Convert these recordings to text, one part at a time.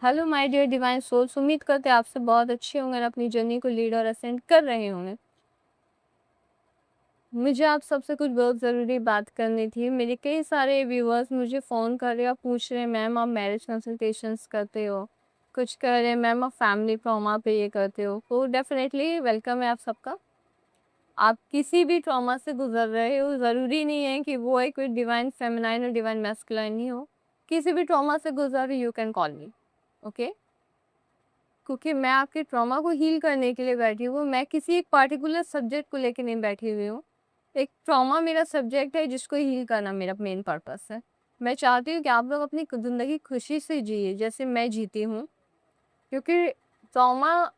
Hello my dear divine souls, उम्मीद करते हैं आप सब बहुत अच्छे होंगे और अपनी जर्नी को लीड और असेंड कर रहे होंगे। मुझे आप सबसे कुछ बहुत ज़रूरी बात करनी थी। मेरे कई सारे व्यूअर्स मुझे फ़ोन कर रहे हैं और पूछ रहे हैं, मैम आप मैरिज कंसल्टेशंस करते हो? कुछ कह रहे हैं, मैम आप फैमिली ट्रॉमा पे ये करते हो। तो डेफ़िनेटली वेलकम है आप सबका। आप किसी भी ट्रॉमा से गुज़र रहे हो, ज़रूरी नहीं है कि वो एक कोई डिवाइन फेमिनाइन और डिवाइन मैस्कुलाइन ही हो। किसी भी ट्रॉमा से गुज़र रहे, you can call me, okay? क्योंकि मैं आपके ट्रॉमा को हील करने के लिए बैठी हूँ, मैं किसी एक पार्टिकुलर सब्जेक्ट को लेके नहीं बैठी हुई हूँ। एक ट्रॉमा मेरा सब्जेक्ट है जिसको हील करना मेरा मेन पर्पस है। मैं चाहती हूँ कि आप लोग अपनी ज़िंदगी खुशी से जिए जैसे मैं जीती हूँ, क्योंकि ट्रॉमा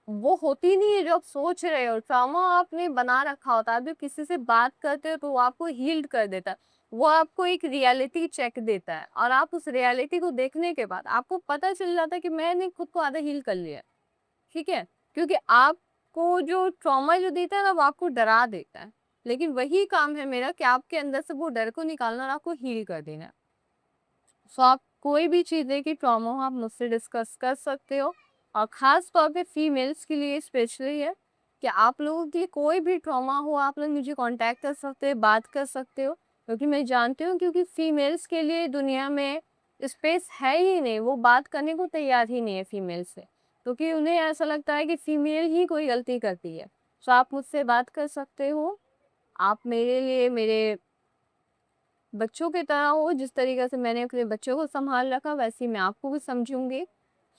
वो होती नहीं है जो आप सोच रहे हो। ट्रॉमा आपने बना रखा होता है, आप जब किसी से बात करते हो तो वो आपको हील्ड कर देता है। वो आपको एक रियलिटी चेक देता है और आप उस रियलिटी को देखने के बाद आपको पता चल जाता है कि मैंने खुद को आधा हील कर लिया है। ठीक है? क्योंकि आपको जो ट्रॉमा जो देता है ना, वो आपको डरा देता है। लेकिन वही काम है मेरा कि आपके अंदर से वो डर को निकालना और आपको हील कर देना। सो आप कोई भी चीज़ है कि ट्रॉमा हो, आप मुझसे डिस्कस कर सकते हो। और ख़ास तौर पे फीमेल्स के लिए स्पेशली है कि आप लोगों के लिए कोई भी ट्रॉमा हो, आप लोग मुझे कॉन्टैक्ट कर सकते हो, बात कर सकते हो। क्योंकि मैं जानती हूँ, क्योंकि फीमेल्स के लिए दुनिया में स्पेस है ही नहीं, वो बात करने को तैयार ही नहीं है फीमेल से। क्योंकि उन्हें ऐसा लगता है कि फीमेल ही कोई गलती करती है। सो आप मुझसे बात कर सकते हो। आप मेरे लिए मेरे बच्चों की तरह हो। जिस तरीके से मैंने अपने बच्चों को संभाल रखा, वैसे ही मैं आपको भी समझूंगी।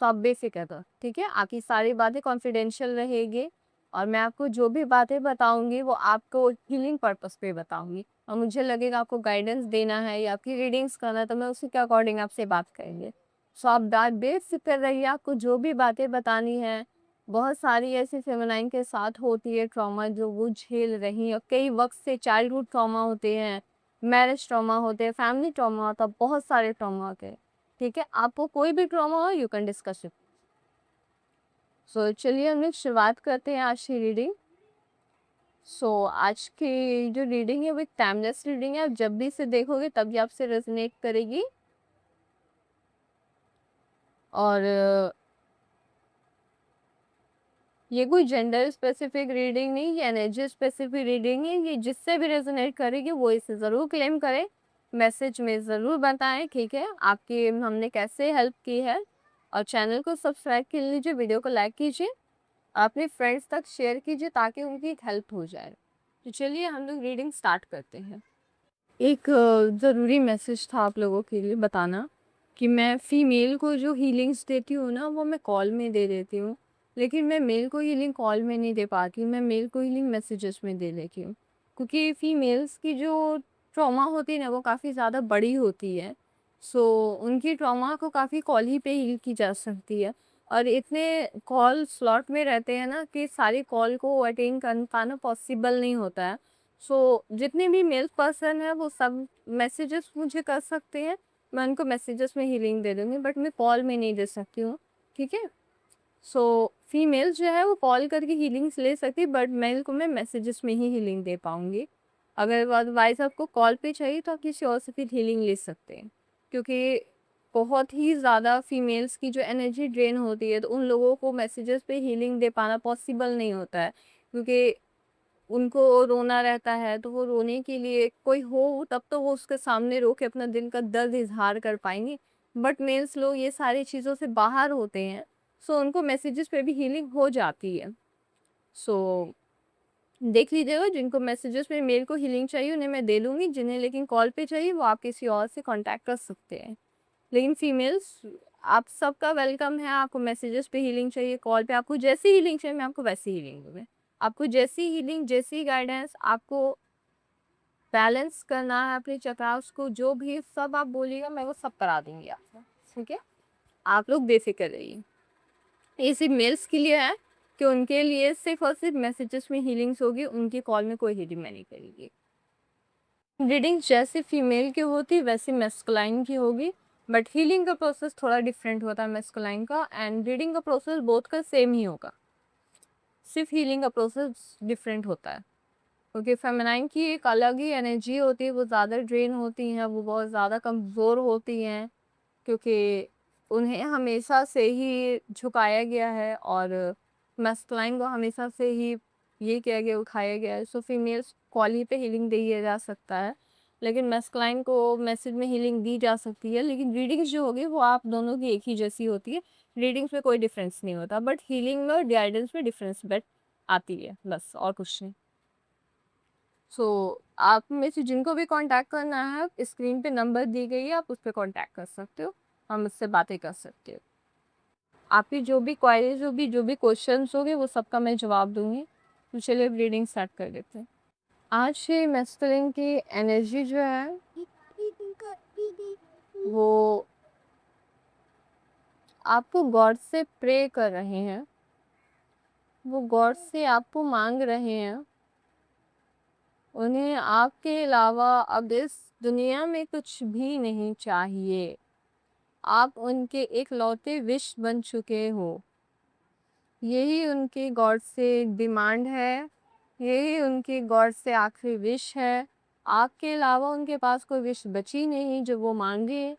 तो आप बेफिक्र रहो, ठीक है? आपकी सारी बातें कॉन्फिडेंशियल रहेगी और मैं आपको जो भी बातें बताऊंगी वो आपको हीलिंग पर्पस पे बताऊंगी। और मुझे लगेगा आपको गाइडेंस देना है या आपकी रीडिंग्स करना है, तो मैं उसी के अकॉर्डिंग आपसे बात करेंगे। सो आप बेफिक्र रहिए, आपको जो भी बातें बतानी है। बहुत सारी ऐसी फेमिनाइन के साथ होती है ट्रॉमा जो वो झेल रही है, और कई वक्त से चाइल्डहुड ट्रॉमा होते हैं, मैरिज ट्रॉमा होते हैं, फैमिली ट्रॉमा होता है, बहुत सारे ट्रॉमा होते हैं। ठीक है? आपको कोई भी ट्रॉमा हो, यू कैन डिस्कस इट। सो चलिए हम लोग शुरुआत करते हैं आज की रीडिंग। आज की जो रीडिंग है वो एक टाइमलेस रीडिंग है। आप जब भी इसे देखोगे तब ये आपसे रेजोनेट करेगी। और ये कोई जेंडर स्पेसिफिक रीडिंग नहीं, ये एनर्जी स्पेसिफिक रीडिंग है। ये जिससे भी रेजोनेट करेगी वो इसे ज़रूर क्लेम करे, मैसेज में ज़रूर बताएं, ठीक है? आपकी हमने कैसे हेल्प की है। और चैनल को सब्सक्राइब कर लीजिए, वीडियो को लाइक कीजिए, अपने फ्रेंड्स तक शेयर कीजिए ताकि उनकी एक हेल्प हो जाए। तो चलिए हम लोग रीडिंग स्टार्ट करते हैं। एक ज़रूरी मैसेज था आप लोगों के लिए बताना कि मैं फ़ीमेल को जो हीलिंग्स देती हूँ ना, वो मैं कॉल में दे देती हूँ। लेकिन मैं मेल को हीलिंग कॉल में नहीं दे पाती, मैं मेल को हीलिंग मैसेजेस में दे देती हूँ। क्योंकि फ़ीमेल्स की जो ट्रॉमा होती है ना, वो काफ़ी ज़्यादा बड़ी होती है। सो उनकी ट्रॉमा को काफ़ी कॉल ही पे हील की जा सकती है। और इतने कॉल स्लॉट में रहते हैं ना कि सारी कॉल को अटेंड कर पाना पॉसिबल नहीं होता है। जितने भी मेल पर्सन हैं वो सब मैसेजेस मुझे कर सकते हैं। मैं उनको मैसेजेस में हीलिंग दे दूँगी, बट मैं कॉल में नहीं दे सकती हूँ, ठीक है? फीमेल जो है वो कॉल करके हीलिंग्स ले सकती है, बट मेल को मैं मैसेजेस में ही हीलिंग दे पाऊँगी। अगर अदरवाइज़ आपको कॉल पे चाहिए तो आप किसी और से फिर हीलिंग ले सकते हैं। क्योंकि बहुत ही ज़्यादा फीमेल्स की जो एनर्जी ड्रेन होती है, तो उन लोगों को मैसेजेस पे हीलिंग दे पाना पॉसिबल नहीं होता है। क्योंकि उनको रोना रहता है, तो वो रोने के लिए कोई हो तब तो वो उसके सामने रो के अपना दिल का दर्द इज़हार कर पाएँगे। बट मेल्स लोग ये सारी चीज़ों से बाहर होते हैं, सो उनको मैसेजेस पे भी हीलिंग हो जाती है। सो देख लीजिएगा, जिनको मैसेजेस में मेल को हीलिंग चाहिए उन्हें मैं दे दूँगी, जिन्हें लेकिन कॉल पे चाहिए वो आप किसी और से कॉन्टैक्ट कर सकते हैं। लेकिन फीमेल्स, आप सबका वेलकम है। आपको मैसेजेस पे हीलिंग चाहिए, कॉल पे आपको जैसी हीलिंग चाहिए मैं आपको वैसी हीलिंग दूँगी। आपको जैसी हीलिंग, जैसी गाइडेंस, आपको बैलेंस करना है अपने चक्रास को, जो भी सब आप बोलिएगा मैं वो सब करा दूँगी आपको, ठीक है? आप लोग बेफ़िक्र रहिए। ये सिर्फ़ मेल्स के लिए है कि उनके लिए सिर्फ़ और सिर्फ़ मैसेजेस में हीलिंग्स होगी, उनकी कॉल में कोई हीलिंग मैं नहीं करूँगी। रीडिंग जैसे फीमेल की होती वैसे मैस्कुलाइन की होगी, बट हीलिंग का प्रोसेस थोड़ा डिफरेंट होता है मैस्कुलाइन का, एंड रीडिंग का प्रोसेस बोथ का सेम ही होगा। सिर्फ़ हीलिंग का प्रोसेस डिफरेंट होता है। क्योंकि फेमिनाइन की एक अलग ही एनर्जी होती है, वो ज़्यादा ड्रेन होती हैं, वो बहुत ज़्यादा कमज़ोर होती हैं। क्योंकि उन्हें हमेशा से ही झुकाया गया है और मैस्कुलाइन को हमेशा से ही ये किया गया, उठाया गया है। सो फीमेल्स कॉल ही पे हीलिंग दिया जा सकता है, लेकिन मैस्कुलाइन को मैसेज में हीलिंग दी जा सकती है। लेकिन रीडिंग्स जो होगी वो आप दोनों की एक ही जैसी होती है, रीडिंग्स में कोई डिफरेंस नहीं होता, बट हीलिंग में और गाइडेंस में डिफरेंस बट आती है, बस और कुछ नहीं। सो आप में से जिनको भी कांटेक्ट करना है, स्क्रीन पे नंबर दी गई है, आप उस पर कांटेक्ट कर सकते हो, हम उससे बातें कर सकते हो। आपकी जो भी क्वेरीज होगी, जो भी क्वेश्चंस होंगे, वो सबका मैं जवाब दूंगी। तो चलिए रीडिंग स्टार्ट कर देते हैं। आज से मैस्कुलिन की एनर्जी जो है वो आपको गॉड से प्रे कर रहे हैं, वो गॉड से आपको मांग रहे हैं। उन्हें आपके अलावा अब इस दुनिया में कुछ भी नहीं चाहिए। आप उनके इकलौते विश बन चुके हो। यही उनकी गॉड से डिमांड है, यही उनकी गॉड से आखिरी विश है। आपके अलावा उनके पास कोई विश बची नहीं जो वो मांगे।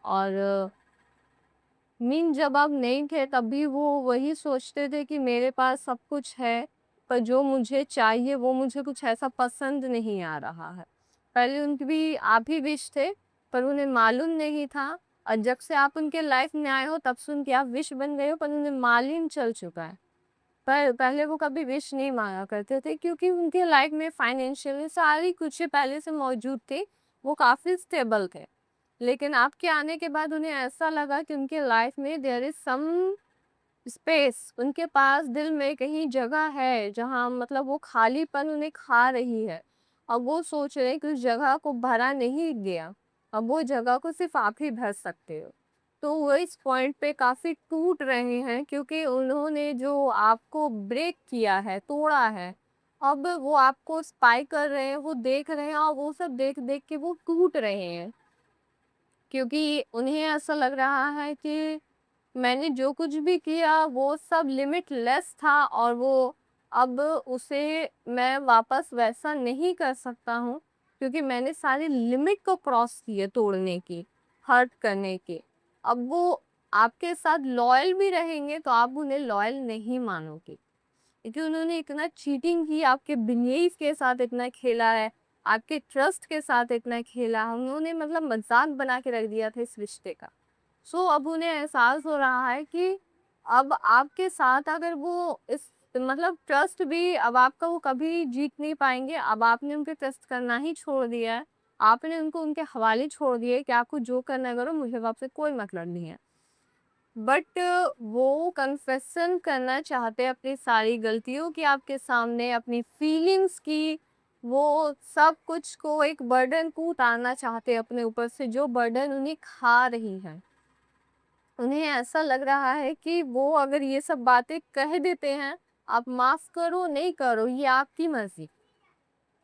और जब आप नहीं थे तब भी वो वही सोचते थे कि मेरे पास सब कुछ है, पर जो मुझे चाहिए वो मुझे कुछ ऐसा पसंद नहीं आ रहा है। पहले उनकी भी आप ही विश थे, पर उन्हें मालूम नहीं था। और जब से आप उनके लाइफ में आए हो तब से उनकी आप विश बन गए हो, पर उन्हें मालूम चल चुका है। पर पहले वो कभी विश नहीं मांगा करते थे, क्योंकि उनके लाइफ में फाइनेंशियली सारी कुछ पहले से मौजूद थे, वो काफ़ी स्टेबल थे। लेकिन आपके आने के बाद उन्हें ऐसा लगा कि उनके लाइफ में देयर इज सम स्पेस, उनके पास दिल में कहीं जगह है जहाँ मतलब वो खालीपन उन्हें खा रही है। अब वो सोच रहे हैं कि उस जगह को भरा नहीं गया, अब वो जगह को सिर्फ आप ही भर सकते हो। तो वो इस पॉइंट पे काफ़ी टूट रहे हैं, क्योंकि उन्होंने जो आपको ब्रेक किया है, तोड़ा है, अब वो आपको स्पाई कर रहे हैं, वो देख रहे हैं, और वो सब देख देख के वो टूट रहे हैं। क्योंकि उन्हें ऐसा लग रहा है कि मैंने जो कुछ भी किया वो सब लिमिटलेस था, और वो अब उसे मैं वापस वैसा नहीं कर सकता हूँ, क्योंकि मैंने सारी लिमिट को क्रॉस की है तोड़ने की, हर्ट करने की। अब वो आपके साथ लॉयल भी रहेंगे तो आप उन्हें लॉयल नहीं मानोगे, क्योंकि उन्होंने इतना चीटिंग की, आपके बिलीफ के साथ इतना खेला है, आपके ट्रस्ट के साथ इतना खेला, उन्होंने मतलब मजाक बना के रख दिया था इस रिश्ते का। सो अब उन्हें एहसास हो रहा है कि अब आपके साथ अगर वो इस मतलब ट्रस्ट भी अब आपका वो कभी जीत नहीं पाएंगे। अब आपने उनके ट्रस्ट करना ही छोड़ दिया है, आपने उनको उनके हवाले छोड़ दिया है कि आपको जो करना है करो, मुझे आपसे कोई मतलब नहीं है। बट वो कन्फेसन करना चाहते हैं अपनी सारी गलतियों की आपके सामने, अपनी फीलिंग्स की, वो सब कुछ को एक बर्डन को उतारना चाहते हैं अपने ऊपर से, जो बर्डन उन्हें खा रही है। उन्हें ऐसा लग रहा है कि वो अगर ये सब बातें कह देते हैं, आप माफ करो नहीं करो ये आपकी मर्जी,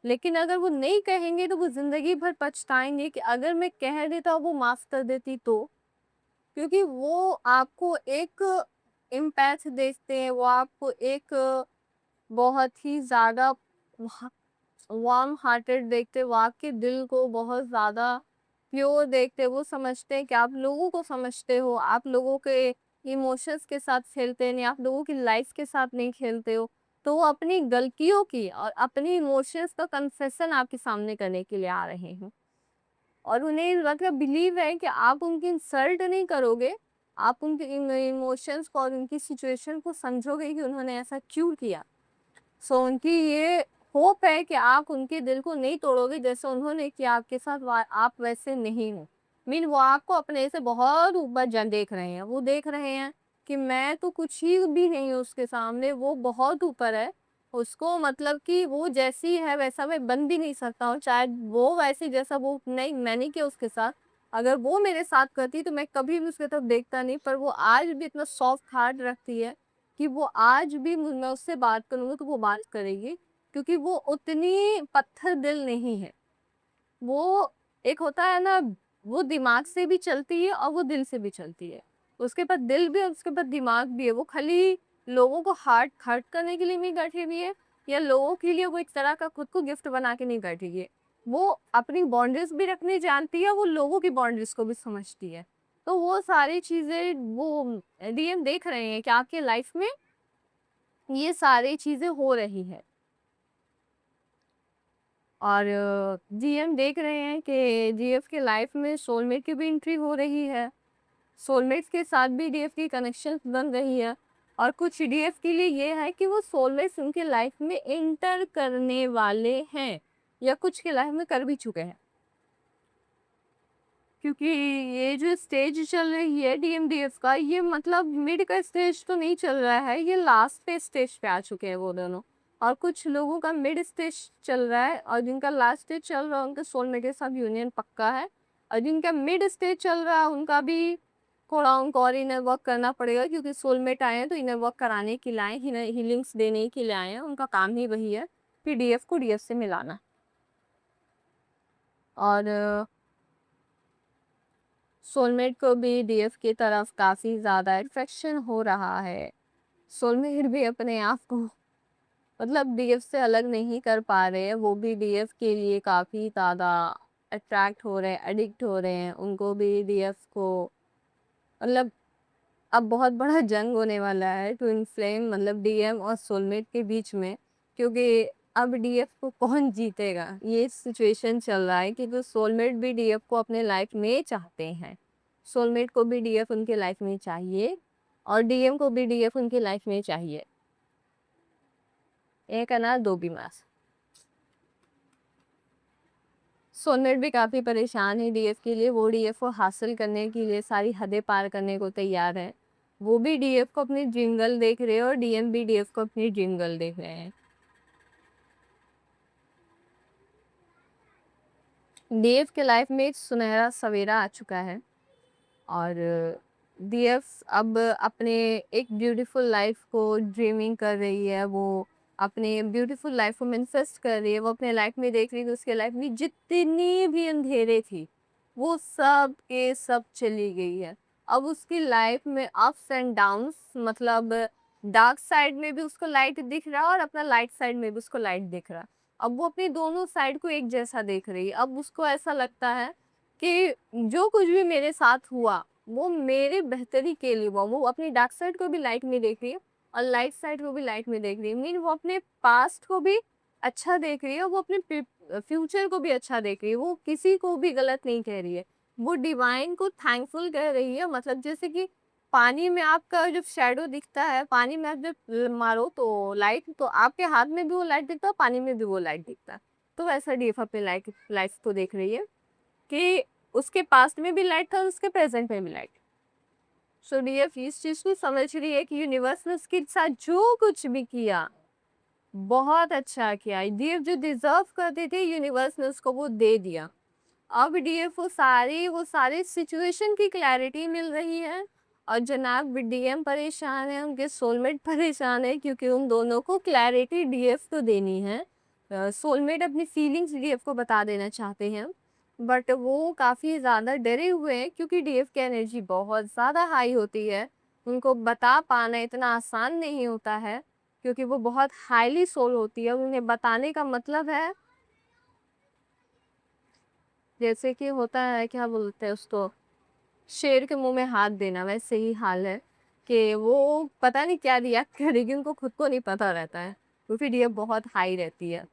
लेकिन अगर वो नहीं कहेंगे तो वो जिंदगी भर पछताएंगे कि अगर मैं कह देता, वो माफ कर देती तो। क्योंकि वो आपको एक इम्पैथ देखते हैं, वो आपको एक बहुत ही ज़्यादा वार्म हार्टेड देखते हैं, वो आपके दिल को बहुत ज़्यादा प्योर देखते हैं। वो समझते हैं कि आप लोगों को समझते हो, आप लोगों के इमोशंस के साथ खेलते नहीं, आप लोगों की लाइफ के साथ नहीं खेलते हो। तो वो अपनी गलतियों की और अपनी इमोशंस का कन्फेशन आपके सामने करने के लिए आ रहे हैं। और उन्हें मतलब बिलीव है कि आप उनकी इंसल्ट नहीं करोगे, आप उनके इमोशंस को और उनकी सिचुएशन को समझोगे कि उन्होंने ऐसा क्यों किया। सो उनकी ये होप है कि आप उनके दिल को नहीं तोड़ोगे, जैसे उन्होंने किया आपके साथ, आप वैसे नहीं हो। वो आपको अपने से बहुत ऊपर जन देख रहे हैं, वो देख रहे हैं कि मैं तो कुछ ही भी नहीं हूँ उसके सामने, वो बहुत ऊपर है। उसको मतलब कि वो जैसी है वैसा मैं बन भी नहीं सकता हूँ, चाहे वो वैसी जैसा वो नहीं, मैंने किया उसके साथ, अगर वो मेरे साथ करती तो मैं कभी भी उसके तरफ देखता नहीं। पर वो आज भी इतना सॉफ्ट हार्ट रखती है कि वो आज भी मैं उससे बात करूँगी तो वो बात करेगी, क्योंकि वो उतनी पत्थर दिल नहीं है। वो एक होता है ना, वो दिमाग से भी चलती है और वो दिल से भी चलती है। उसके पास दिल भी है और उसके पास दिमाग भी है। वो खाली लोगों को हार्ट हर्ट करने के लिए नहीं बैठी हुई है, या लोगों के लिए वो एक तरह का खुद को गिफ्ट बना के नहीं बैठी हुई है। वो अपनी बाउंड्रीज भी रखनी जानती है, वो लोगों की बाउंड्रीज को भी समझती है। तो वो सारी चीज़ें वो डीएम देख रहे हैं कि आपके लाइफ में ये सारी चीज़ें हो रही है। और डीएम देख रहे हैं कि डीएफ के लाइफ में सोलमेट की भी एंट्री हो रही है। सोलमेट्स के साथ भी डीएफ की कनेक्शन बन रही है। और कुछ डीएफ के लिए ये है कि वो सोलमेट्स उनके लाइफ में एंटर करने वाले हैं, या कुछ के लाइफ में कर भी चुके हैं। क्योंकि ये जो स्टेज चल रही है डीएमडीएफ का, ये मतलब मिड का स्टेज तो नहीं चल रहा है, ये लास्ट पे स्टेज पे आ चुके हैं वो दोनों। और कुछ लोगों का मिड स्टेज चल रहा है, और जिनका लास्ट स्टेज चल रहा है उनका सोलमेट के साथ यूनियन पक्का है। और जिनका मिड स्टेज चल रहा है उनका भी थोड़ा उनको और इनर वर्क करना पड़ेगा, क्योंकि सोलमेट आए हैं तो इनर वर्क कराने के लिए आए, हीलिंग्स देने के लिए आए हैं। उनका काम ही वही है कि डीएफ को डीएफ से मिलाना। और सोलमेट को भी डीएफ की तरफ काफ़ी ज़्यादा अट्रैक्शन हो रहा है। सोलमेट भी अपने आप को मतलब डीएफ से अलग नहीं कर पा रहे हैं, वो भी डीएफ के लिए काफ़ी ज़्यादा अट्रैक्ट हो रहे हैं, एडिक्ट हो रहे हैं। उनको भी डीएफ को मतलब अब बहुत बड़ा जंग होने वाला है ट्विन फ्लेम मतलब डीएम और सोलमेट के बीच में, क्योंकि अब डीएफ को कौन जीतेगा ये सिचुएशन चल रहा है। क्योंकि सोलमेट भी डीएफ को अपने लाइफ में चाहते हैं, सोलमेट को भी डीएफ उनके लाइफ में चाहिए, और डीएम को भी डीएफ उनकी लाइफ में चाहिए। एक अनार दो बीमार। सोलमेट भी काफ़ी परेशान है डीएफ के लिए, वो डीएफ को हासिल करने के लिए सारी हदें पार करने को तैयार है। वो भी डीएफ को अपनी ड्रीम गर्ल देख रहे हैं, और डीएम भी डीएफ को अपनी ड्रीम गर्ल देख रहे हैं। डीएफ के लाइफ में एक सुनहरा सवेरा आ चुका है, और डीएफ अब अपने एक ब्यूटीफुल लाइफ को ड्रीमिंग कर रही है। वो अपने ब्यूटीफुल लाइफ को मैनिफेस्ट कर रही है। वो अपने लाइफ में देख रही है कि उसके लाइफ में जितनी भी अंधेरे थी वो सब के सब चली गई है। अब उसकी लाइफ में अप्स एंड डाउन्स मतलब डार्क साइड में भी उसको लाइट दिख रहा है, और अपना लाइट साइड में भी उसको लाइट दिख रहा है। अब वो अपनी दोनों साइड को एक जैसा देख रही है। अब उसको ऐसा लगता है कि जो कुछ भी मेरे साथ हुआ वो मेरे बेहतरी के लिए हुआ। वो अपनी डार्क साइड को भी लाइट में देख रही है, और लाइट साइड को भी लाइट में देख रही है। मीन वो अपने पास्ट को भी अच्छा देख रही है, और वो अपने फ्यूचर को भी अच्छा देख रही है। वो किसी को भी गलत नहीं कह रही है, वो डिवाइन को थैंकफुल कह रही है। मतलब जैसे कि पानी में आपका जब शैडो दिखता है, पानी में आप जब मारो तो लाइट, तो आपके हाथ में भी वो लाइट दिखता है, पानी में भी वो लाइट दिखता है। तो वैसा डीएफ अपने लाइफ को देख रही है कि उसके पास्ट में भी लाइट था और उसके प्रेजेंट में भी लाइट। सो डीएफ इस चीज को समझ रही है कि यूनिवर्स ने उसके साथ जो कुछ भी किया बहुत अच्छा किया। डीएफ जो डिजर्व करते थे यूनिवर्स ने उसको वो दे दिया। अब डीएफ वो सारी सिचुएशन की क्लैरिटी मिल रही है, और जनाब डीएम परेशान है, उनके सोलमेट परेशान है, क्योंकि उन दोनों को क्लैरिटी डीएफ को देनी है। सोलमेट अपनी फीलिंग्स डीएफ को बता देना चाहते हैं, बट वो काफ़ी ज़्यादा डरे हुए हैं, क्योंकि डीएफ की एनर्जी बहुत ज़्यादा हाई होती है। उनको बता पाना इतना आसान नहीं होता है, क्योंकि वो बहुत हाईली सोल होती है। उन्हें बताने का मतलब है जैसे कि होता है, क्या बोलते हैं उसको, शेर के मुंह में हाथ देना, वैसे ही हाल है कि वो पता नहीं क्या रिएक्ट करेगी, उनको खुद को नहीं पता रहता है, क्योंकि डीएम बहुत हाई रहती है।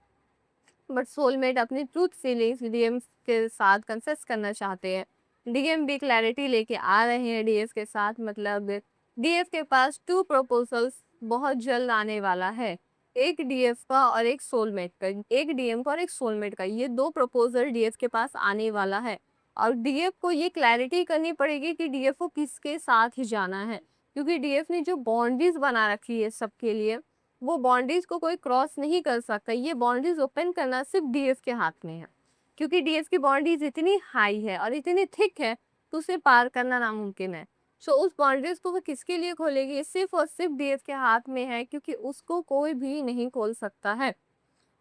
बट सोलमेट अपनी ट्रूथ फीलिंग्स डीएम के साथ कन्फेस करना चाहते हैं। डीएम भी क्लैरिटी लेके आ रहे हैं डीएफ के साथ। मतलब डीएफ के पास 2 प्रपोजल्स बहुत जल्द आने वाला है, एक डीएफ का और एक सोलमेट का। एक डीएम का और एक सोलमेट का, ये 2 प्रपोजल डीएफ के पास आने वाला है। और डीएफ को ये क्लैरिटी करनी पड़ेगी कि डीएफ को किसके साथ ही जाना है, क्योंकि डीएफ ने जो बाउंड्रीज बना रखी है सबके लिए, वो बाउंड्रीज को कोई क्रॉस नहीं कर सकता। ये बाउंड्रीज ओपन करना सिर्फ डीएफ के हाथ में है, क्योंकि डीएफ की बाउंड्रीज इतनी हाई है और इतनी थिक है, तो उसे पार करना नामुमकिन है। सो उस बाउंड्रीज को वो किसके लिए खोलेगी, सिर्फ और सिर्फ डीएफ के हाथ में है, क्योंकि उसको कोई भी नहीं खोल सकता है।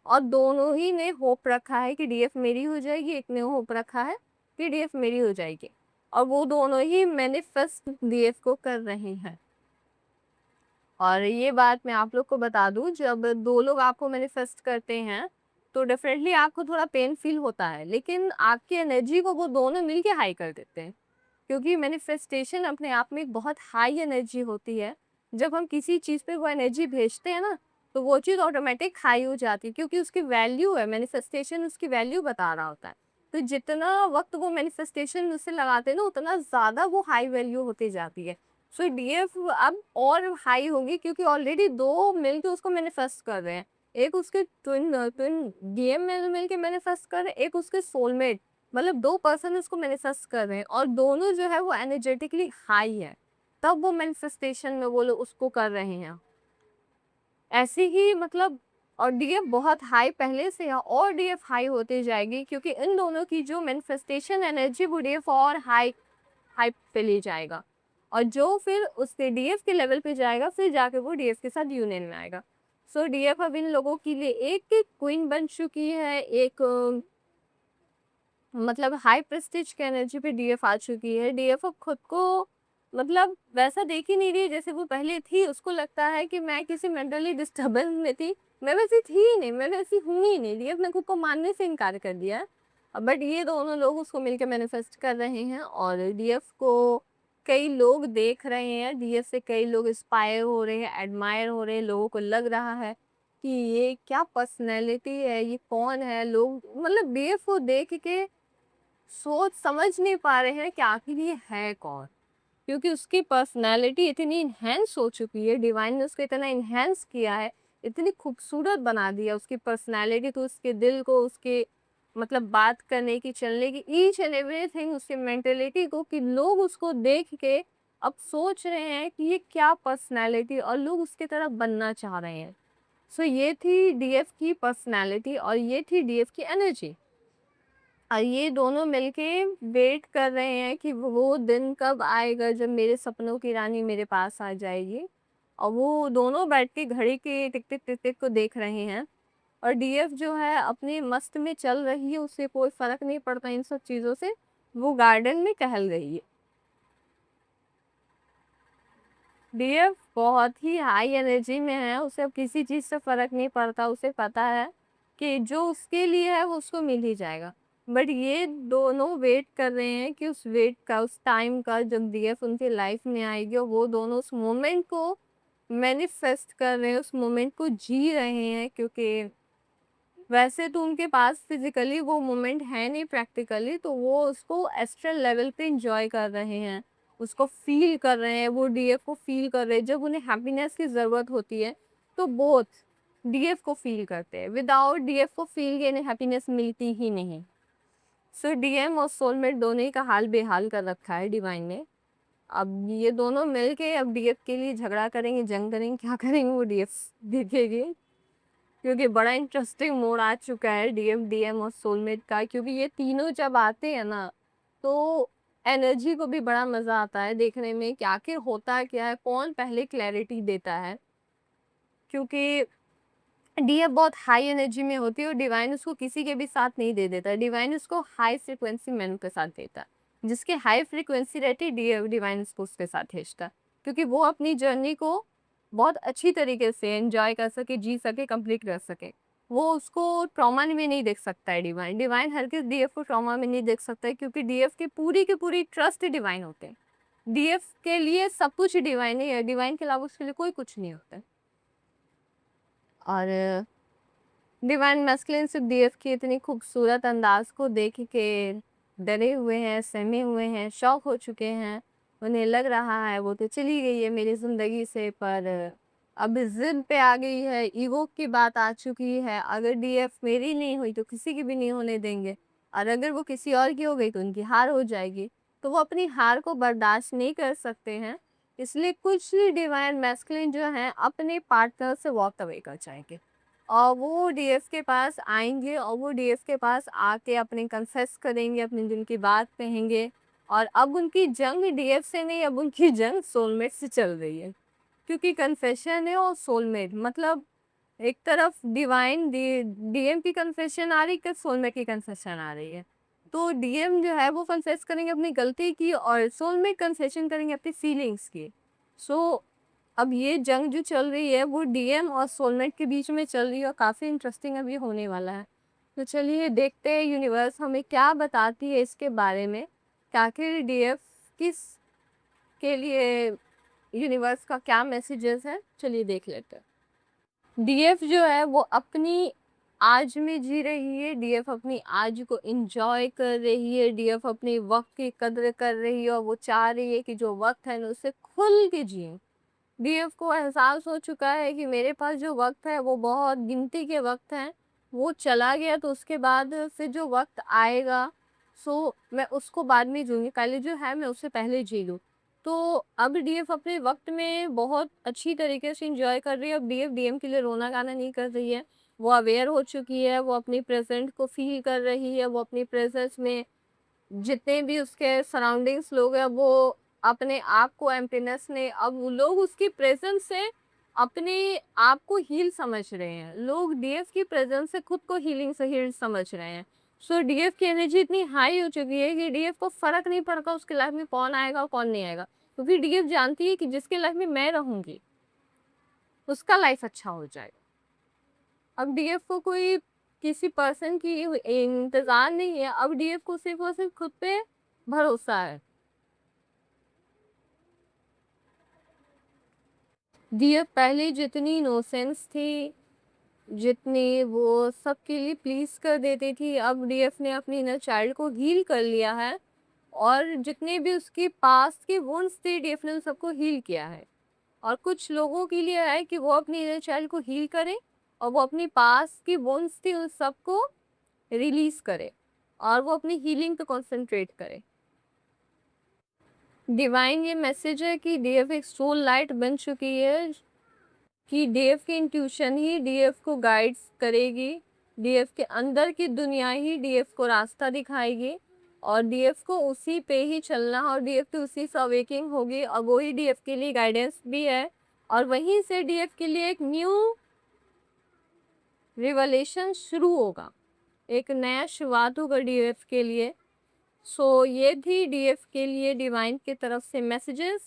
और दोनों ही ने होप रखा है कि डीएफ मेरी हो जाएगी, एक ने होप रखा है कि डीएफ मेरी हो जाएगी, और वो दोनों ही मैनिफेस्ट डीएफ को कर रहे हैं। और ये बात मैं आप लोग को बता दूं, जब 2 लोग आपको मैनिफेस्ट करते हैं तो डेफिनेटली आपको थोड़ा पेन फील होता है, लेकिन आपकी एनर्जी को वो दोनों मिलके हाई कर देते हैं। क्योंकि मैनिफेस्टेशन अपने आप में एक बहुत हाई एनर्जी होती है। जब हम किसी चीज़ पे वो एनर्जी भेजते हैं ना, तो वो चीज़ ऑटोमेटिक हाई हो जाती है, क्योंकि उसकी वैल्यू है, मैनिफेस्टेशन उसकी वैल्यू बता रहा होता है। तो जितना वक़्त वो मैनिफेस्टेशन उससे लगाते हैं ना, उतना ज़्यादा वो हाई वैल्यू होती जाती है। सो डीएफ अब और हाई होंगी, क्योंकि ऑलरेडी 2 मिलके उसको मैनिफेस्ट कर रहे हैं। एक उसके ट्विन ट्विन डीएम मिल के मैनिफेस्ट कर रहे हैं, एक उसके सोलमेट, मतलब 2 पर्सन उसको मैनिफेस्ट कर रहे हैं और दोनों जो है वो एनर्जेटिकली हाई है। तब वो मैनिफेस्टेशन में वो लोग उसको कर रहे हैं। ऐसे ही मतलब, और डीएफ बहुत हाई पहले से है और डीएफ हाई होते जाएगी, क्योंकि इन दोनों की जो मैनिफेस्टेशन एनर्जी वो डीएफ और हाई हाई पे ले जाएगा, और जो फिर उसके डीएफ के लेवल पे जाएगा, फिर जाके वो डीएफ के साथ यूनियन में आएगा। सो डीएफ अब इन लोगों के लिए एक क्वीन बन चुकी है, एक मतलब हाई प्रेस्टीज की एनर्जी पे डीएफ आ चुकी है। डीएफ अब खुद को मतलब वैसा देख ही नहीं रही है जैसे वो पहले थी। उसको लगता है कि मैं किसी मेंटली डिस्टर्बेंस में थी, मैं वैसी थी ही नहीं, मैं वैसी हूँ ही नहीं। डीएफ ने खुद को मानने से इनकार कर दिया है। बट ये दोनों लोग उसको मिलकर मैनिफेस्ट कर रहे हैं, और डीएफ को कई लोग देख रहे हैं, डीएफ से कई लोग इंस्पायर हो रहे हैं, एडमायर हो रहे हैं। लोगों को लग रहा है कि ये क्या पर्सनैलिटी है, ये कौन है। लोग मतलब डीएफ को देख के सोच समझ नहीं पा रहे हैं कि आखिर ये है कौन, क्योंकि उसकी पर्सनैलिटी इतनी इन्हेंस हो चुकी है। डिवाइन ने उसको इतना इन्हेंस किया है, इतनी खूबसूरत बना दिया उसकी पर्सनैलिटी, तो उसके दिल को, उसके मतलब बात करने की, चलने की, ईच एंड एवरीथिंग, उसकी मेंटेलिटी को, कि लोग उसको देख के अब सोच रहे हैं कि ये क्या पर्सनैलिटी, और लोग उसकी तरह बनना चाह रहे हैं। सो ये थी डीएफ की पर्सनैलिटी और ये थी डीएफ की एनर्जी। और ये दोनों मिलके वेट कर रहे हैं कि वो दिन कब आएगा जब मेरे सपनों की रानी मेरे पास आ जाएगी। और वो दोनों बैठ के घड़ी की टिक टिक टिक टिक को देख रहे हैं। और डीएफ जो है अपने मस्त में चल रही है, उसे कोई फर्क नहीं पड़ता इन सब चीज़ों से। वो गार्डन में टहल रही है। डीएफ बहुत ही हाई एनर्जी में है, उसे अब किसी चीज़ से फ़र्क नहीं पड़ता। उसे पता है कि जो उसके लिए है वो उसको मिल ही जाएगा। बट ये दोनों वेट कर रहे हैं कि उस वेट का, उस टाइम का, जब डीएफ उनकी लाइफ में आएगी, और वो दोनों उस मोमेंट को मैनिफेस्ट कर रहे हैं, उस मोमेंट को जी रहे हैं। क्योंकि वैसे तो उनके पास फिजिकली वो मोमेंट है नहीं, प्रैक्टिकली, तो वो उसको एस्ट्रल लेवल पे इंजॉय कर रहे हैं, उसको फील कर रहे हैं, वो डीएफ को फील कर रहे हैं। जब उन्हें हैप्पीनेस की ज़रूरत होती है तो बोथ डीएफ को फील करते हैं। विदाउट डीएफ को फील किए इन्हें हैप्पीनेस मिलती ही नहीं। सो डीएम और सोलमेट दोनों ही का हाल बेहाल कर रखा है डिवाइन ने। अब ये दोनों मिलके अब डीएफ के लिए झगड़ा करेंगे, जंग करेंगे, क्या करेंगे वो डीएफ देखेगी। क्योंकि बड़ा इंटरेस्टिंग मोड आ चुका है डीएम डीएम और सोलमेट का। क्योंकि ये तीनों जब आते हैं ना, तो एनर्जी को भी बड़ा मज़ा आता है देखने में कि आखिर होता क्या है, कौन पहले क्लैरिटी देता है। क्योंकि डीएफ बहुत हाई एनर्जी में होती है और डिवाइन उसको किसी के भी साथ नहीं दे देता। डिवाइन उसको हाई फ्रिक्वेंसी मैन के साथ देता है। जिसके हाई फ्रिक्वेंसी रहती है, डीएफ डिवाइन उसको उसके साथ भेजता है। क्योंकि वो अपनी जर्नी को बहुत अच्छी तरीके से एंजॉय कर सके, जी सके, कंप्लीट कर सके। वो उसको ट्रॉमा में नहीं देख सकता है डिवाइन। डिवाइन हर किस डीएफ को ट्रॉमा में नहीं देख सकता है, क्योंकि डीएफ की पूरी ट्रस्ट डिवाइन होते हैं। डीएफ के लिए सब कुछ डिवाइन ही है, डिवाइन के अलावा उसके लिए कोई कुछ नहीं होता है। और डिवाइन मैस्कुलिन सिर्फ डीएफ की इतनी खूबसूरत अंदाज को देख के डरे हुए हैं, सहमे हुए हैं, शॉक हो चुके हैं। उन्हें लग रहा है वो तो चली गई है मेरी ज़िंदगी से, पर अब ज़िद पे आ गई है, ईगो की बात आ चुकी है। अगर डीएफ मेरी नहीं हुई तो किसी की भी नहीं होने देंगे, और अगर वो किसी और की हो गई तो उनकी हार हो जाएगी। तो वो अपनी हार को बर्दाश्त नहीं कर सकते हैं, इसलिए कुछ डिवाइन मैस्कुलिन जो हैं अपने पार्टनर से वॉक अवे कर जाएंगे। और वो डीएफ के पास आएँगे, और वो डीएफ के पास आके अपने कन्फेस करेंगे, अपने दिल की बात कहेंगे। और अब उनकी जंग डीएफ से नहीं, अब उनकी जंग सोलमेट से चल रही है। क्योंकि कन्फेशन है और सोलमेट, मतलब एक तरफ डिवाइन डीएम की कन्फेशन आ रही है, सोलमेट की कन्फेशन आ रही है। तो डीएम जो है वो कन्फेस करेंगे अपनी गलती की, और सोलमेट कन्फेशन करेंगे अपनी फीलिंग्स की। सो अब ये जंग जो चल रही है वो डीएम और सोलमेट के बीच में चल रही है, और काफ़ी इंटरेस्टिंग अब ये होने वाला है। तो चलिए देखते हैं यूनिवर्स हमें क्या बताती है इसके बारे में, कि आखिर डीएफ किस के लिए यूनिवर्स का क्या मैसेजेस है, चलिए देख लेते हैं। डीएफ जो है वो अपनी आज में जी रही है, डीएफ अपनी आज को एंजॉय कर रही है, डीएफ अपने वक्त की कद्र कर रही है और वो चाह रही है कि जो वक्त है ना उसे खुल के जिए। डीएफ को एहसास हो चुका है कि मेरे पास जो वक्त है वो बहुत गिनती के वक्त हैं, वो चला गया तो उसके बाद फिर जो वक्त आएगा सो मैं उसको बाद में जीऊँगी, पहले जो है मैं उससे पहले जी लूँ। तो अब डीएफ अपने वक्त में बहुत अच्छी तरीके से एंजॉय कर रही है। अब डीएफ डीएम के लिए रोना गाना नहीं कर रही है, वो अवेयर हो चुकी है, वो अपनी प्रेजेंट को फील कर रही है, वो अपनी प्रेजेंस में जितने भी उसके सराउंडिंग्स लोग हैं वो अपने आप को एम्प्टीनेस ने अब वो लोग उसकी प्रेजेंस से अपने आप को हील समझ रहे हैं। लोग डीएफ की प्रेजेंस से खुद को हीलिंग से हील समझ रहे हैं। सो डीएफ की एनर्जी इतनी हाई हो चुकी है कि डीएफ को फर्क नहीं पड़ता उसके लाइफ में कौन आएगा और कौन नहीं आएगा, क्योंकि डीएफ जानती है कि जिसके लाइफ में मैं रहूंगी उसका लाइफ अच्छा हो जाएगा। अब डीएफ को कोई किसी पर्सन की इंतजार नहीं है, अब डीएफ को सिर्फ और सिर्फ खुद पे भरोसा है। डीएफ पहले जितनी इनोसेंस थी, जितनी वो सबके लिए प्लीज कर देती थी, अब डीएफ ने अपनी इनर चाइल्ड को हील कर लिया है और जितने भी उसके पास के वुंड्स थे डीएफ ने उन सबको हील किया है। और कुछ लोगों के लिए है कि वो अपनी इनर चाइल्ड को हील करे और वो अपनी पास की वुंड्स थी उन सबको रिलीज करे और वो अपनी हीलिंग पे कंसंट्रेट करे। डिवाइन ये मैसेज है कि डीएफ एक सोल लाइट बन चुकी है, कि डीएफ की इंट्यूशन ही डीएफ को गाइड्स करेगी, डीएफ के अंदर की दुनिया ही डीएफ को रास्ता दिखाएगी और डीएफ को उसी पे ही चलना और डीएफ की उसी से अवेकिंग होगी और वही डीएफ के लिए गाइडेंस भी है और वहीं से डीएफ के लिए एक न्यू रिवलेशन शुरू होगा, एक नया शुरुआत होगा डीएफ के लिए। सो ये थी डीएफ के लिए डिवाइन की तरफ से मैसेजेस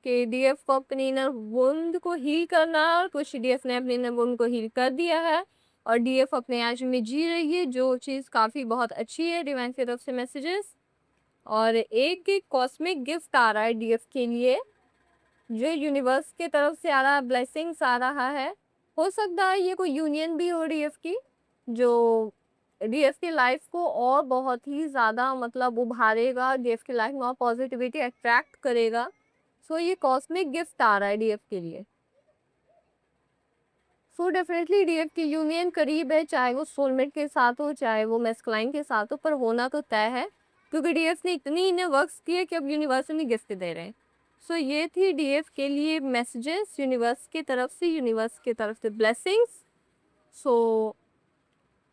कि डीएफ को अपनी इनर वुंड को हील करना है और कुछ डीएफ ने अपनी इनर वुंड को हील कर दिया है और डीएफ अपने आज में जी रही है, जो चीज़ काफ़ी बहुत अच्छी है डिवाइन की तरफ से मैसेजेस। और एक कॉस्मिक गिफ्ट आ रहा है डीएफ के लिए, जो यूनिवर्स की तरफ से आ रहा है, ब्लेसिंग्स आ रहा है। हो सकता है ये कोई यूनियन भी हो डीएफ की, जो डीएफ की लाइफ को और बहुत ही ज़्यादा मतलब उभारेगा, डीएफ की लाइफ में और पॉजिटिविटी अट्रैक्ट करेगा। सो ये कॉस्मिक गिफ्ट आ रहा है डीएफ के लिए। सो डेफिनेटली डीएफ की यूनियन करीब है, चाहे वो सोलमेट के साथ हो चाहे वो मेस्कुलाइन के साथ हो, पर होना तो तय है क्योंकि डीएफ ने इतनी इन्हें वर्क्स किए कि अब यूनिवर्स में गिफ्ट दे रहे हैं। सो ये थी डीएफ के लिए मैसेजेस यूनिवर्स की तरफ से, यूनिवर्स की तरफ से ब्लेसिंग्स। सो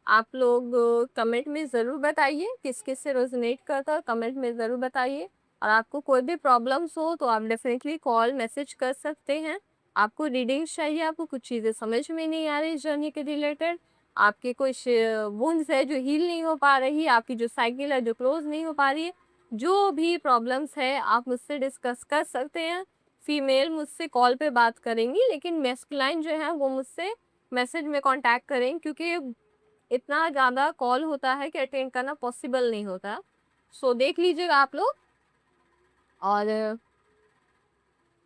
आप लोग कमेंट में ज़रूर बताइए किस किस से रेजोनेट करता है, कमेंट में ज़रूर बताइए। और आपको कोई भी प्रॉब्लम्स हो तो आप डेफिनेटली कॉल मैसेज कर सकते हैं। आपको रीडिंग्स चाहिए, आपको कुछ चीज़ें समझ में नहीं आ रही इस जर्नी के रिलेटेड, आपके कुछ वुंड्स है जो हील नहीं हो पा रही, आपकी जो साइकिल है जो क्लोज नहीं हो पा रही है, जो भी प्रॉब्लम्स है आप मुझसे डिस्कस कर सकते हैं। फीमेल मुझसे कॉल पे बात करेंगी, लेकिन मैस्कुलाइन जो है वो मुझसे मैसेज में कांटेक्ट करें, क्योंकि इतना ज़्यादा कॉल होता है कि अटेंड करना पॉसिबल नहीं होता। सो देख लीजिएगा आप लोग और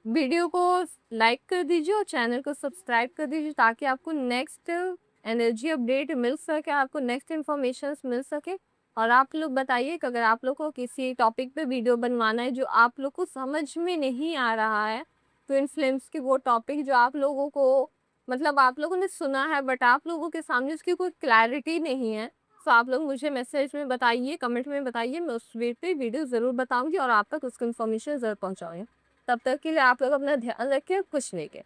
वीडियो को लाइक कर दीजिए और चैनल को सब्सक्राइब कर दीजिए ताकि आपको नेक्स्ट एनर्जी अपडेट मिल सके, आपको नेक्स्ट इन्फॉर्मेशन मिल सके। और आप लोग बताइए कि अगर आप लोग को किसी टॉपिक पे वीडियो बनवाना है जो आप लोग को समझ में नहीं आ रहा है, ट्विन फ्लेम्स की वो टॉपिक जो आप लोगों को मतलब आप लोगों ने सुना है बट आप लोगों के सामने उसकी कोई क्लैरिटी नहीं है, तो आप लोग मुझे मैसेज में बताइए, कमेंट में बताइए, मैं उस वे पे वीडियो ज़रूर बताऊंगी और आप तक उसकी इन्फॉर्मेशन ज़रूर पहुँचाऊँगी। तब तक के लिए आप लोग अपना ध्यान रखें, खुश रहिए।